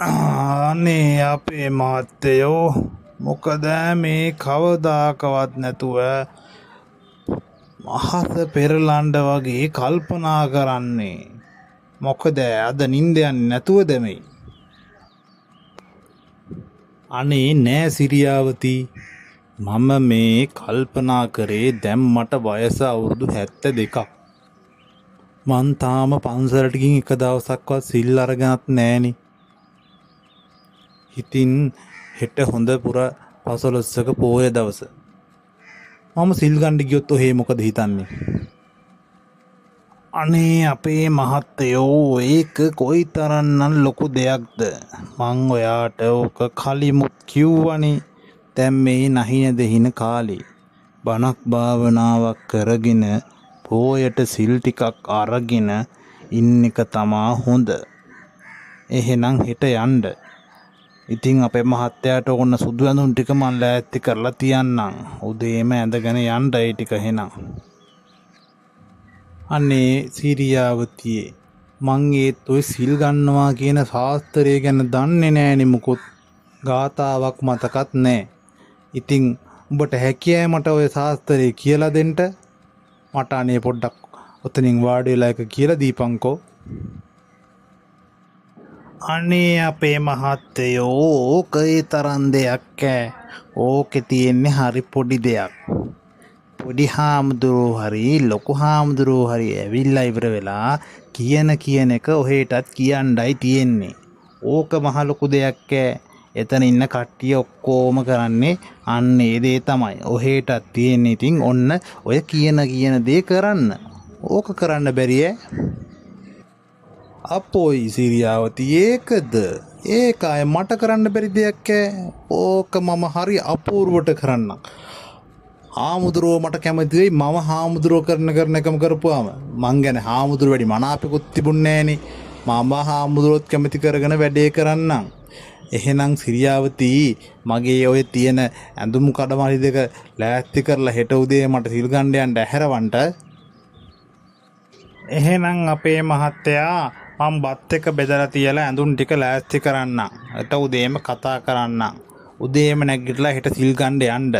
අනේ අපේ මහත්තයෝ මොකද මේ කවදාකවත් නැතුව අහස පෙරලන්ඩ වගේ කල්පනා කරන්නේ. මොකද අද නින්ද යන්නේ නැතුවද මේ? අනේ නෑ සිරියාවති, මම මේ කල්පනා කරේ දැන් මට වයස අවුරුදු 72ක්. මං තාම පන්සලට ගිහින් එක දවසක්වත් සිල් අරගෙනත් නෑනේ. ඉතින් හෙට හොඳ පුර පසළොස්වක පෝය දවස. මම සිල් ගන්න ගියොත් ඔහේ මොකද හිතන්නේ? අනේ අපේ මහත්තයෝ ඒක කොයිතරම්නම් ලොකු දෙයක්ද? මං ඔයාට ඕක කලිමුත් කිව්වනේ. දැන් මේ නැහින දෙහින කාලේ බණක් භාවනාවක් කරගෙන පෝයට සිල් ටිකක් අරගෙන ඉන්න එක තමා හොඳ. එහෙනම් හෙට යන්න. ඉතින් අපේ මහත්තයාට ඕන සුදු ඇඳුම් ටික මං ලෑස්ති කරලා තියන්නම්. උදේම ඇඳගෙන යන්න ඒ ටික එහෙනම්. අනේ සිරියාවතියේ, මං ඒත් ඔය සිල් ගන්නවා කියන ශාස්ත්‍රය ගැන දන්නේ නෑනේ මුකුත්. ගාතාවක් මතකත් නෑ. ඉතින් උඹට හැකියාව මට ඔය ශාස්ත්‍රය කියලා දෙන්න. මට අනේ පොඩ්ඩක් ඔතනින් වාඩි වෙලා එක කියලා දීපන්කෝ. අනේ අපේ මහත්තයෝ ඕක ඒ තරම් දෙයක් ඈ. ඕකේ තියෙන්නේ හරි පොඩි දෙයක්. පොඩි හාමුදුරුවෝ හරි ලොකු හාමුදුරුවෝ හරි ඇවිල්ලා ඉවර වෙලා කියන එක ඔහෙටත් කියන්නයි තියෙන්නේ. ඕක මහ ලොකු දෙයක් ඈ. එතන ඉන්න කට්ටිය ඔක්කොම කරන්නේ අන්න ඒ දේ තමයි. ඔහෙටත් තියෙන්නේ ඉතින් ඔන්න ඔය කියන දේ කරන්න. ඕක කරන්න බැරි ඈ. අපෝයි සිරියාවති, ඒකද? ඒක අය මට කරන්න බැරි දෙයක් ඈ. ඕක මම හරි අපූර්වට කරන්නම්. හාමුදුරුවෝ මට කැමති වෙයි මම හාමුදුරුවෝ කරන එකම කරපුවාම. මං ගැන හාමුදුරුවෝ වැඩි මනාපෙකුත් තිබුණේ නෑනේ. මම හාමුදුරුවෝත් කැමති කරගෙන වැඩේ කරන්නම්. එහෙනම් සිරියාවති, මගේ ඔය තියෙන ඇඳුම් කඩමාලි දෙක ලෑස්ති කරලා හෙට උදේ මට සිල් ගන්න යන්න ඇහැරවන්න. එහෙනම් අපේ මහත්තයා, මම බත් එක බෙදලා තියලා ඇඳුම් ටික ලෑස්ති කරන්නම්. හෙට උදේම කතා කරන්නම්. උදේම නැගිටලා හෙට සිල් ගන්න යන්න.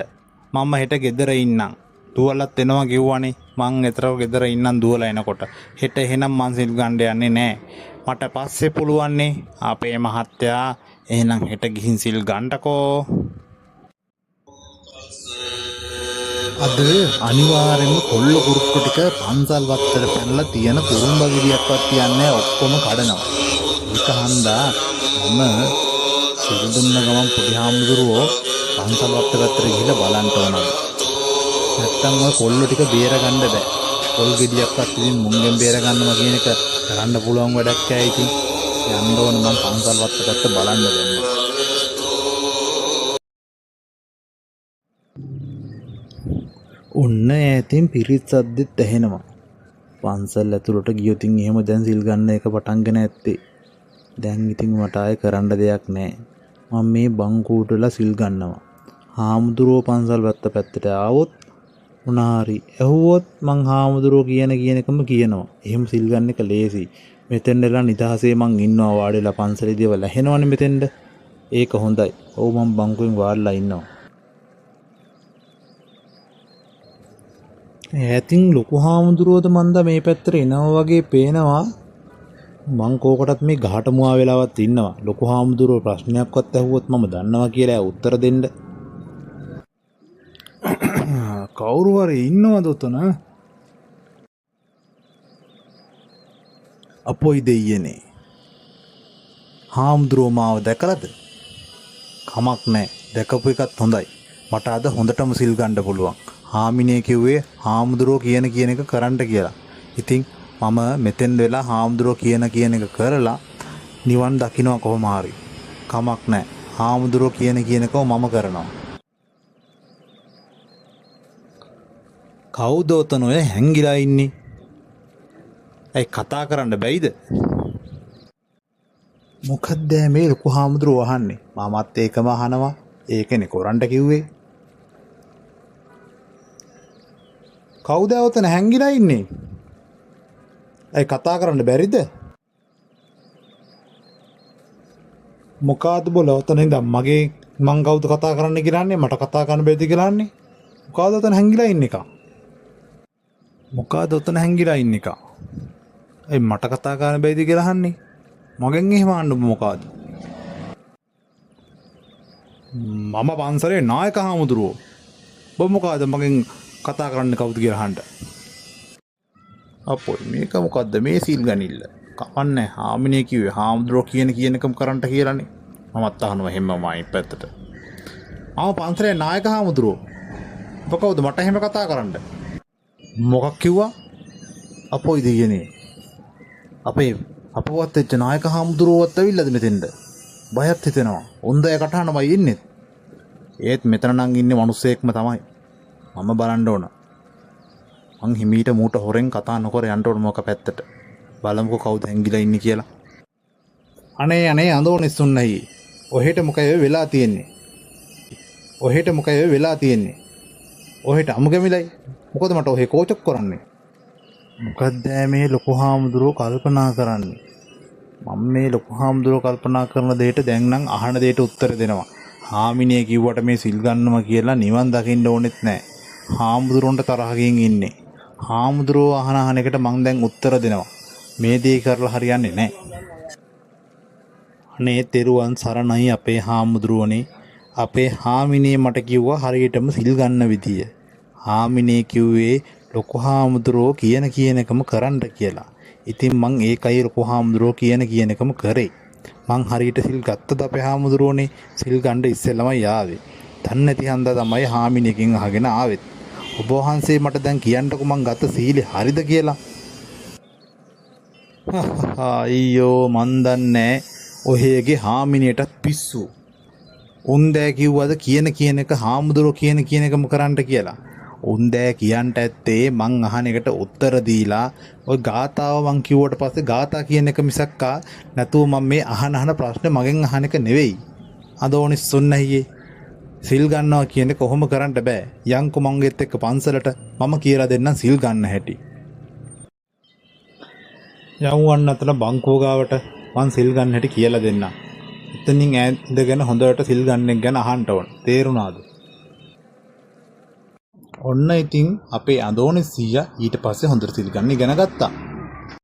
මම හෙට ගෙදර ඉන්නම්. දුවලත් එනවා කිව්වනේ. මං එතරම් ගෙදර ඉන්නම් දුවලා එනකොට. හෙට එහෙනම් මං සිල් ගන්න යන්නේ නෑ. මට පස්සේ පුළුවන්නේ අපේ මහත්තයා. එහෙනම් හෙට ගිහින් සිල් ගන්නකෝ. අද අනිවාර්යෙන්ම කොල්ල කුරුක්කු ටික පන්සල් වත්තට පැනලා තියෙන කුරුම්බ ගෙඩියක්වත් තියන්නේ ඔක්කොම කඩනවා. ඒක හන්දා මම සිල් දුන්න ගමන් පොඩි හාමුදුරුවෝ පන්සල් වත්ත පැත්තට ගිහිල්ලා බලන්න ඕනලු. නැත්තම් ඔය කොල්ල ටික බේර ගන්න බෑ. කොල් ගෙඩියක්වත් ඉතින් මුංගෙන් බේර ගන්නවා කියන එක කරන්න පුළුවන් වැඩක් ඈ. ඉතින් යන්න ඕන මම පන්සල් වත්ත පැත්ත බලන්න දෙන්න. ඔන්න ඈතින් පිරිත් සද්දෙත් ඇහෙනවා. පන්සල් ඇතුළට ගියොතින් එහෙම දැන් සිල් ගන්න එක පටන්ගෙන ඇත්තේ. දැන් ඉතින් මට ආයේ කරන්න දෙයක් නැහැ. මම මේ බංකූටලා සිල් ගන්නවා. හාමුදුරුවෝ පන්සල් වැත්ත පැත්තට ආවොත් මොනාරි ඇහුවොත් මං හාමුදුරුවෝ කියන එකම කියනවා. එහෙම සිල් ගන්න එක ලේසි. මෙතෙන්දලා නිදහසේ මං ඉන්නවා වාඩිලා පන්සලේ දේවල් ඇහෙනවනේ මෙතෙන්ද. ඒක හොඳයි. ඔව් මං බංකුවෙන් වාඩිලා ඉන්නවා. ඈතින් ලොකු හාමුදුරුවෝද මන්ද මේ පැත්තට එනවා වගේ පේනවා. මං කෝකටත් මේ ගහට මුවා වෙලාවත් ඉන්නවා. ලොකු හාමුදුරුවෝ ප්‍රශ්නයක්වත් ඇහුවොත් මම දන්නවා කියලා උත්තර දෙන්න. කවුරු හරි ඉන්නවද උතන? අපොයි දෙයියනේ. හාමුදුරුවෝ මාව දැකලාද? කමක් නැහැ. දැකපු එකත් හොඳයි. මට අද හොඳටම සිල් ගන්න පුළුවන්. හාමිනේ කිව්වේ හාමුදුරුවෝ කියන එක කරන්න කියලා. ඉතින් මම මෙතෙන් වෙලා හාමුදුරුවෝ කියන එක කරලා නිවන් දකින්න කොහොම හරි. කමක් නැහැ. හාමුදුරුවෝ කියන එකව මම කරනවා. කවුද ඔතන ඔය හැංගිලා ඉන්නේ? ඇයි කතා කරන්න බැයිද? මොකද්ද මේ ලොකු හාමුදුරුවෝ අහන්නේ? මමත් ඒකම අහනවා. ඒකනේ කරන්න කිව්වේ. කවුද ඔතන හැංගිලා ඉන්නේ? ඇයි කතා කරන්න බැරිද? මොකාද බොල ඔතන ඉඳන් මගේ මං කවුද කතා කරන්න කියන්නේ මට කතා කරන්න බැරිද කියලාන්නේ මොකාද ඔතන හැංගිලා ඉන්න එක මොකාද ඔතන හැංගිලා ඉන්න එක ඒ මට කතා කරන්න බැරිද කියලා අහන්නේ මගෙන් එහෙම අහන්න මොකාද මම පන්සලේ නායක හාමුදුරුවෝ ඔබ මොකාද මගෙන් කතා කරන්න කවුද කියලා අහන්න අපොයි මේක මොකද්ද මේ සීල් ගනිල්ල කවන්නේ හාමිනේ කිව්වේ හාමුදුරුවෝ කියන එකම කරන්න කියලානේ මමත් අහනවා හැමමයි පැත්තට ආව පන්සලේ නායක හාමුදුරුවෝ ඔබ කවුද මට එහෙම කතා කරන්න මොකක් කිව්වා අපොයි දෙයනේ අපේ අපවත් වෙච්ච නායක හාමුදුරුවෝත් ඇවිල්ලාද මෙතෙන්ද බයත් හිතෙනවා උන්දය කටහනමයි ඉන්නේ ඒත් මෙතන නම් ඉන්නේ මිනිස්සෙක්ම තමයි මම බලන්න ඕන මං හිමීට මූට හොරෙන් කතා නොකර යන්න ඕන මොක පැත්තට බලමුකෝ කවුද හැංගිලා ඉන්නේ කියලා අනේ අඳෝනිස්සුන් නැහි ඔහෙට මොකද වෙලා තියෙන්නේ ඔහෙට අමුගමිලයි මොකද මට ඔහෙ කෝචක් කරන්නේ මොකක්ද මේ ලොකු හාමුදුරුවෝ කල්පනා කරන්නේ මම මේ ලොකු හාමුදුරුවෝ කල්පනා කරන දෙයට දැන් නම් අහන දෙයට උත්තර දෙනවා හාමිනේ කිව්වට මේ සිල් ගන්නවා කියලා නිවන් දකින්න ඕනෙත් නැහැ හාමුදුරුවන්ට තරහකින් ඉන්නේ හාමුදුරුවෝ අහන එකට මං දැන් උත්තර දෙනවා මේ දේ කරලා හරියන්නේ නැහැ අනේ තෙරුවන් සරණයි අපේ හාමුදුරුවනේ අපේ හාමිනේ මට කිව්වා හරියටම සිල් ගන්න විදිය හාමිනේ කිව්වේ ලොකු හාමුදුරුවෝ කියන එකම කරන්න කියලා ඉතින් මං ඒකයි ලොකු හාමුදුරුවෝ කියන එකම කරේ මං හරියට සිල් ගත්තද අපේ හාමුදුරුවනේ සිල් ගන්න ඉස්සෙල්ලමයි ආවේ දන්නේ නැති හන්දා තමයි හාමිනේකින් අහගෙන ආවෙත් ඔබ වහන්සේ මට දැන් කියන්නකෝ මං ගත්ත සීලේ හරිද කියලා අයියෝ මන් දන්නේ ඔහෙගේ හාමිනේටත් පිස්සු උන්දෑ කිව්වද කියන එක හාමුදුරුවෝ කියන එකම කරන්න කියලා උන්දෑ කියන්ට ඇත්තේ මං අහන එකට උත්තර දීලා ඔය ගාතාව මං කිව්වට පස්සේ ගාතා කියන එක මිසක්කා නැතුව මම මේ අහන ප්‍රශ්නේ මගෙන් අහන එක නෙවෙයි අදෝනිස්සුන් නැහියේ සිල් ගන්නවා කියන්නේ කොහොම කරන්න බෑ යන්කෝ මංගෙත් එක්ක පන්සලට මම කියලා දෙන්නම් සිල් ගන්න හැටි යවුවන් අතන බංකුව ගාවට මං සිල් ගන්න හැටි කියලා දෙන්නම් එතනින් ඈත් ඉඳගෙන හොඳට සිල් ගන්න එක ගැන අහන්න ඕන තේරුණාද ඔන්න ඉතින් අපේ අදෝනිස් සීයා ඊට පස්සේ හොඳට සිල් ගන්න ඉගෙන ගත්තා